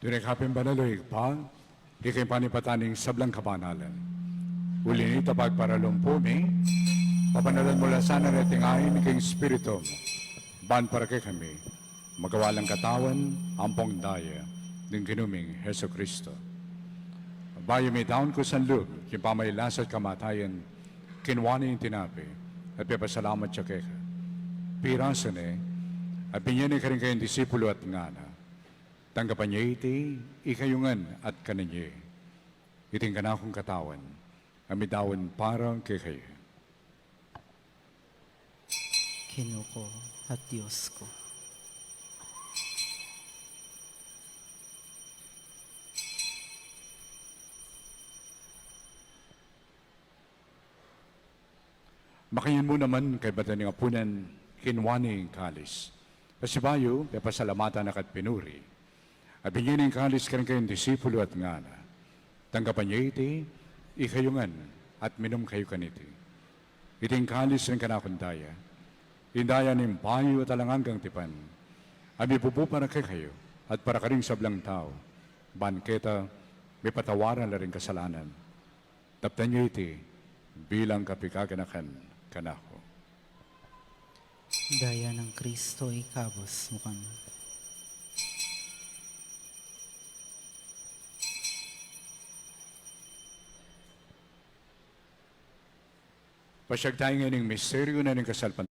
Dunay banaloy pa, ikay panipataning sablang kapanalan. Uli nito pagparalompumi, papanalan mula sana na tingayin kay Espiritu mo. Ban para kay kami, magawalang katawan, ampong daya, ng kinuming Heso Kristo. Bayo may taon ko sa loob, yung pamaylas at kamatayan, kinwani yung tinapi, at pipasalamat siya kay ka. Pirasan at pinyanin ka rin kayong disipulo at ngana. Tanggapan niya iti, ikayungan at kananye. Iting kanakong katawan, amitawan parang kay kayo. Kinuko at Diyos ko. Makayan mo naman kay bata ng apunan, kinwani ang kalis. Pasibayo, pasalamatan na kat pinuri. At bigyan ng kalis ka rin kayong disipulo at ngana. Tanggapan niya iti, ikayungan at minum kayo kaniti. Iting kalis rin kanakundaya. Indaya ng payo at alanganggang tipan. Abi pupo para kay kayo at para ka rin sablang tao. Banketa, may patawaran na rin kasalanan. Taptan niya iti, bilang kapikaganakan kanako. Daya ng Kristo ikabos mo kami. Pasyag tayo ngayon ng misteryo na ng kasalpan.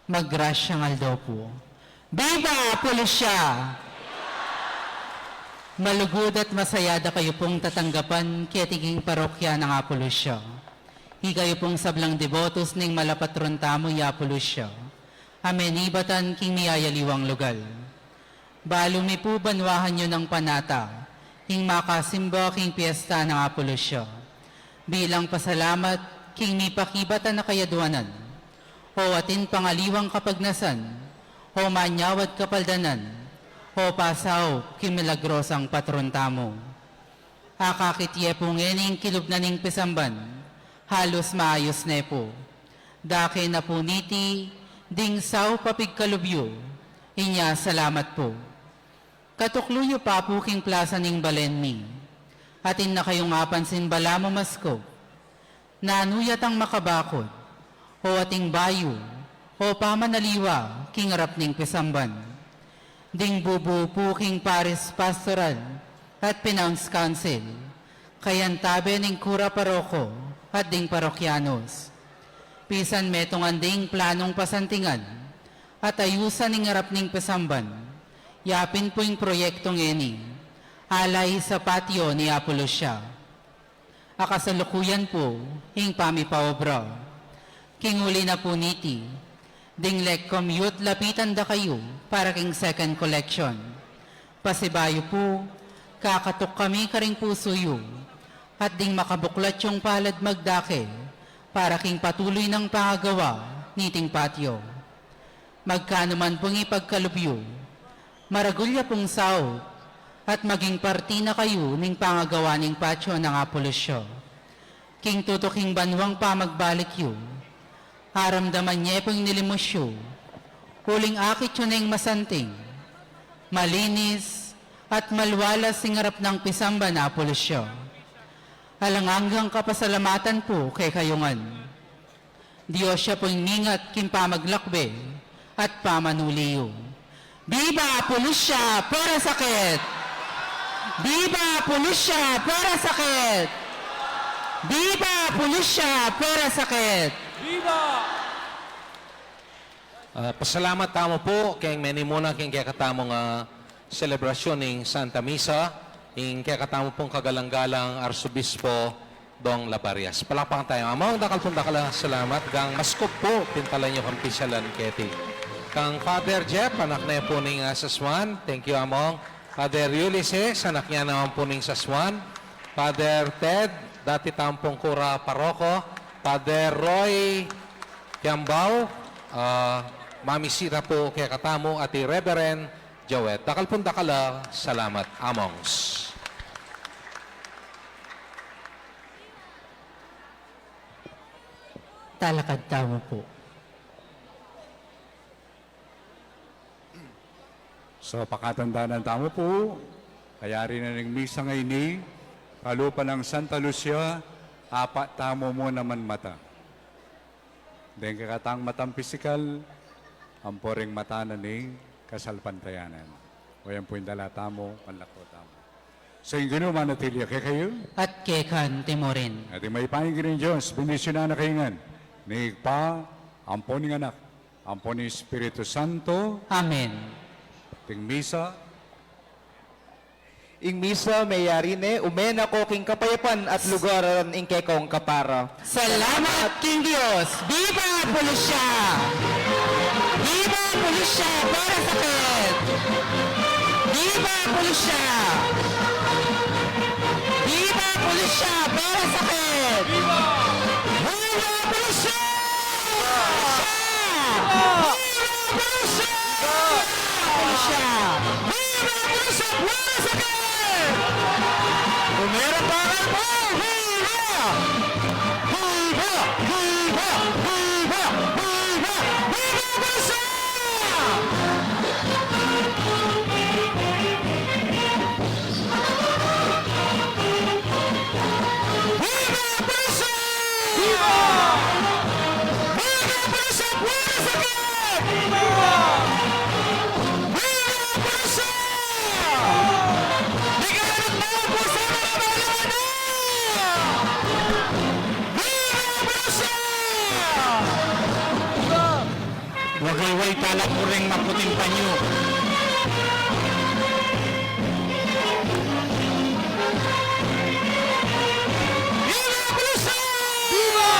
Maggrasyang aldaw po. Viva Pulisya! Malugod at masayada kayo pong tatanggapan kiyatiging parokya ng Apolusya. Higayo pong sablang devotos ning malapatron tamo ya Apolusya. Amen ibatan king miyayaliwang lugal. Balo mi po banwahan nyo ng panata, king makasimba king piyesta ng Apolusya. Bilang pasalamat, king mi pakibatan na kayaduanan, o atin pangaliwang kapagnasan, o manyawad kapaldanan, o pasaw kimilagrosang patron tamo. Akakitye po ngening kilub na ning pisamban, halos maayos na po. Dake na po niti, ding saw papigkalubyo, inya salamat po. Katukluyo pa po king plaza ning balenmi, atin na kayong apansin bala mo masko, nanuyat ang makabakod, o ating bayo, o pamanaliwa king arap ning pisamban. Ding bubu po king Paris Pastoral at Pinounce Council, kayantabe ning Kura Paroko at ding parokyanos. Pisan metong anding planong pasantingan at ayusan ning arap ning pasamban, yapin po yung proyektong eni, alay sa patio ni Apolusya. Akasalukuyan po, ing pamipaobra. Kinguli na po niti, ding commute lapitan da kayo para king second collection. Pasibayo po, kakatok kami karing pusuyo, at ding makabuklat yung palad magdake para king patuloy ng pangagawa niting patio. Magkano man pong ipagkalubyo, maragulya pong sao, at maging parti na kayo ning pangagawa ning patio ng Apolusyo. King tutuking banwang pamagbalik yu, aramdaman niya pong nilimosyo, huling akit yun ng masanting, malinis at malwalas sing harap ng pisamba na Apolusyo. Alanganggang kapasalamatan po kay kayungan. Diyos siya pong ningat kim pamaglakbe at pamanuliyo. Viva Apolusya para sakit! Viva Apolusya para sakit! Viva Apolusya para sakit! Pasalamat tamo po kay meni muna king kaya katamo nga selebrasyon ng Santa Misa ing kaya katamo pong kagalang-galang Arsobispo Dong Labarias. Palakpakan tayo. Amang dakal pong dakala salamat gang maskop po pintalan nyo kang pisyalan keti. Kang Father Jeff, anak na po ning Saswan. Thank you among. Father Ulysses, anak niya naman po ning Saswan. Father Ted, dati tampong Kura Paroko. Father Roy Kiambao, Mami Sira po kaya katamo at Reverend Joet. Dakal pong dakala, salamat amongs. Talakad tamo po. Sa pakatandaan ng tamo po, kayari na ng misa ngayon ni kalupa ng Santa Lucia, apat tamo mo naman mata. Dahil kakatang matang pisikal, ang poring mata na ni kasalpantayanan. O yan po yung dala tamo, panlako tamo. So yung gano'n manatili kay kayo, At kekan timorin. at may pahingin ng Diyos, bendisyonan na kayo nga. Ni Pa, ampo ng anak, ampo ni Espiritu Santo, Amen. ting misa, Ing misa mayari ne, umen ako king kapayapan at lugaran ing kekong kapara. Salamat King Diyos! Viva Apolusya! Viva Apolusya para sakit! Viva Apolusya! Viva Apolusya para sakit! Viva! Viva Apolusya! Viva Apolusya! Apolusya! Viva Apolusya para sakit! Umera para mo! Viva! Viva! Viva! Viva! Viva! Viva Apolusya! Viva Apolusya! Samantala po rin maputing panyo. Viva Apulusyo! Viva!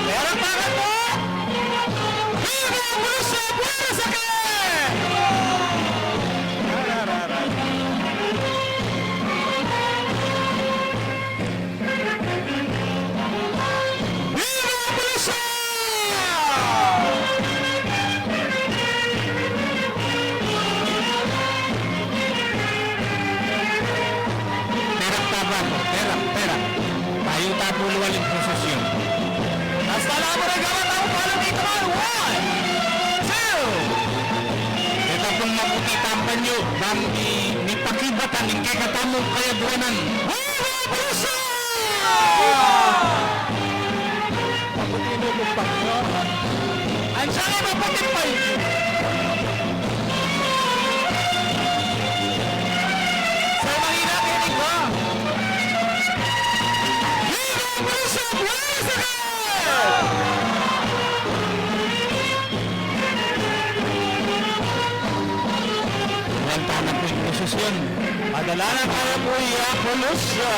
Pera para po! Viva Apulusyo! Buenas aquí! Viva Apulusyo! Perak tabang, perak. Tayo tapuluan ng prosesyon. Hasta la barangay tayo pala dito man. 1, 2. Ito pong maputi tampan nyo. Bang ipakibatan ng kakatamong kayabuanan. Viva Apulusyo! Maputi mo kong pagko. Ang sana maputi pa yun. Sa mahina kinig ba? Viva Apulusyo! Buenas aquí! Wanta na po yung posisyon. Padala na tayo po yung Apulusyo.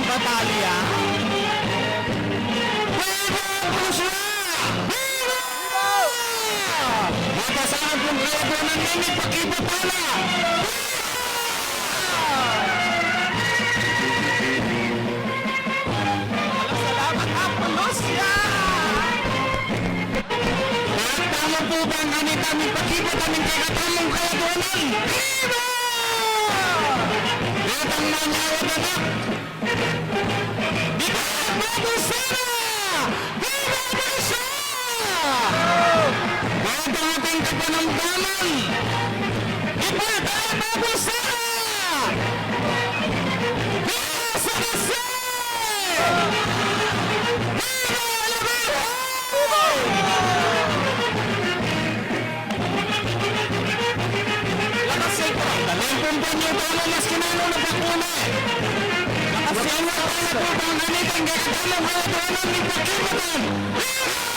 Batalya. Viva Apulusyo! Viva! Matasahan pong kayabuanan ninyo pakibutala! Salamat Apulusyo! Tama po ba ang ganit aming pakibutang ng kakatamong kayabuanan? Viva! Datang nangyawad anak! Viva Apulusyo! Viva Apulusyo! Bago ang ating kapanamdaman, ipalta ang Apulusyo! Viva Apulusyo! Viva Apulusyo! Lakas ito! Dalampung banyo tayo mas kinalo na bakuna! Lakas ito! Ang ganit ang gagawin ng kayabuanan ng pakibutang! Viva